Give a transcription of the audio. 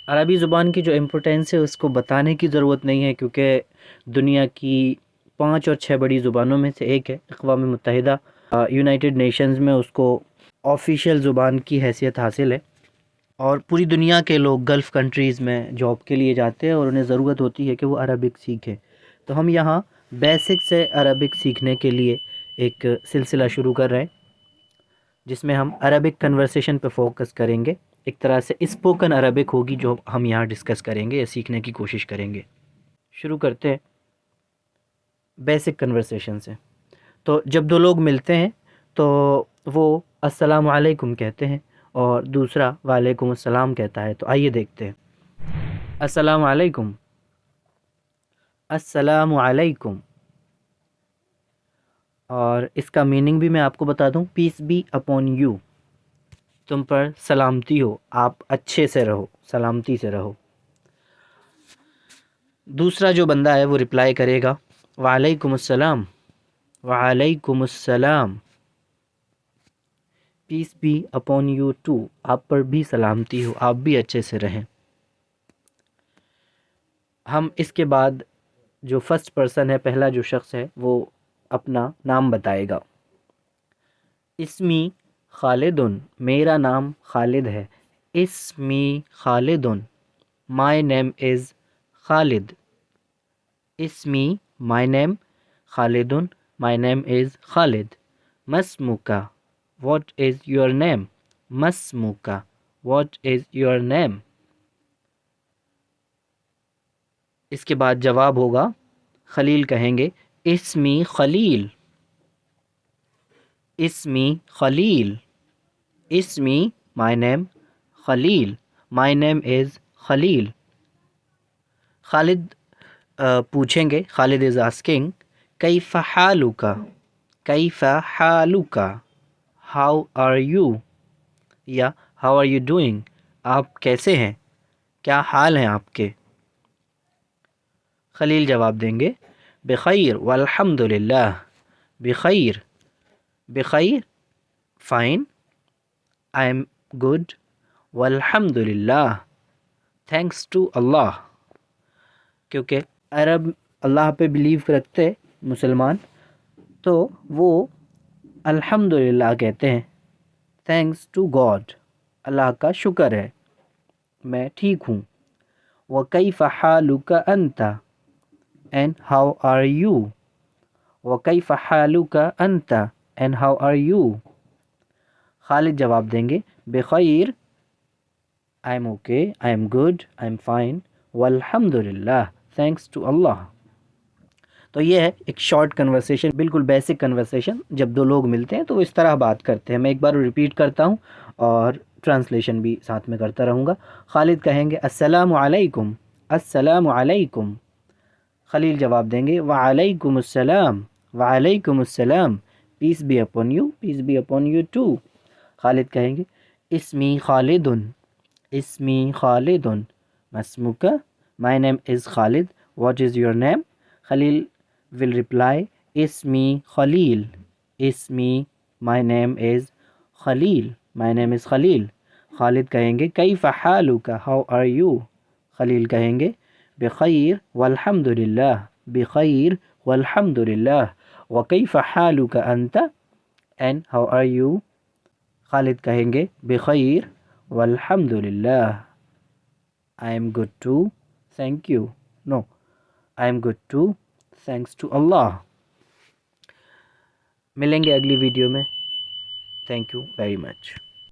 عربی زبان کی جو امپورٹینس ہے اس کو بتانے کی ضرورت نہیں ہے، کیونکہ دنیا کی 5 اور 6 بڑی زبانوں میں سے ایک ہے۔ اقوام متحدہ یونائٹڈ نیشنز میں اس کو آفیشیل زبان کی حیثیت حاصل ہے، اور پوری دنیا کے لوگ گلف کنٹریز میں جاب کے لیے جاتے ہیں اور انہیں ضرورت ہوتی ہے کہ وہ عربک سیکھیں۔ تو ہم یہاں بیسک سے عربک سیکھنے کے لیے ایک سلسلہ شروع کر رہے ہیں، جس میں ہم عربک کنورسیشن پہ فوکس کریں گے۔ ایک طرح سے اسپوکن عربک ہوگی جو ہم یہاں ڈسکس کریں گے یا سیکھنے کی کوشش کریں گے۔ شروع کرتے ہیں بیسک کنورسیشن سے۔ تو جب دو لوگ ملتے ہیں تو وہ السلام علیکم کہتے ہیں اور دوسرا وعلیکم السلام کہتا ہے۔ تو آئیے دیکھتے ہیں۔ السلام علیکم، السلام علیکم، اور اس کا میننگ بھی میں آپ کو بتا دوں، پیس بی اپون یو، تم پر سلامتی ہو، آپ اچھے سے رہو، سلامتی سے رہو۔ دوسرا جو بندہ ہے وہ رپلائی کرے گا وعلیکم السلام، وعلیکم السلام، peace be upon you too, آپ پر بھی سلامتی ہو، آپ بھی اچھے سے رہیں۔ ہم اس کے بعد جو فرسٹ پرسن ہے، پہلا جو شخص ہے، وہ اپنا نام بتائے گا۔ اسمی خالدن، میرا نام خالد ہے۔ اسمی خالدن، مائی نیم از خالد۔ اسمی، مائی نیم، خالدن، مائی نیم از خالد۔ مسموکا، واٹ از یور نیم؟ مسموکا، واٹ از یور نیم؟ اس کے بعد جواب ہوگا، خلیل کہیں گے اسمی Khalil, اسمی Khalil, اسمی، my name, Khalil, my name از خلیل۔ خالد پوچھیں گے، خالد از آسکنگ کیف حالک، کیف حالک، ہاؤ آر یو، یا ہاؤ آر یو ڈوئنگ، آپ کیسے ہیں، کیا حال ہیں آپ کے؟ خلیل جواب دیں گے بخیر والحمد للہ، بخیر، بخیر، فائن، آئی ایم گڈ، والحمد للہ، تھینکس ٹو اللہ۔ کیونکہ عرب اللہ پہ بلیو رکھتے مسلمان، تو وہ الحمد للہ کہتے ہیں، تھینکس ٹو گاڈ، اللہ کا شکر ہے، میں ٹھیک ہوں۔ وَكَيْفَ حَالُكَ أَنْتَ، and how are you؟ وَكَيْفَ حَالُكَ أَنْتَ and how are you؟ خالد جواب دیں گے بخیر، I am okay، I am good، I am fine، والحمد للہ، thanks to اللہ۔ تو یہ ہے ایک شارٹ کنورسیشن، بالکل بیسک کنورسیشن۔ جب دو لوگ ملتے ہیں تو وہ اس طرح بات کرتے ہیں۔ میں ایک بار ریپیٹ کرتا ہوں اور ٹرانسلیشن بھی ساتھ میں کرتا رہوں گا۔ خالد کہیں گے السلام علیکم، السلام علیکم۔ خلیل جواب دیں گے وعلیکم السلام، وعلیکم السلام، peace be upon you, peace be upon you too. Khalid کہیں گے اسمی خالد، اسمی خالد، مسموکا، my name is Khalid, what is your name? Khalil will reply اسمی خلیل، اسمی، my name is Khalil, my name is Khalil. Khalid کہیں گے کیف حالک، how are you؟ خلیل کہیں گے بخیر والحمد للہ، بخیر والحمد للہ۔ وکیف حالک انت and how are you؟ خالد کہیں گے بخیر والحمد للہ، I am good too، thank you، no، I am good too، thanks to اللہ۔ ملیں گے اگلی ویڈیو میں، تھینک یو ویری مچ۔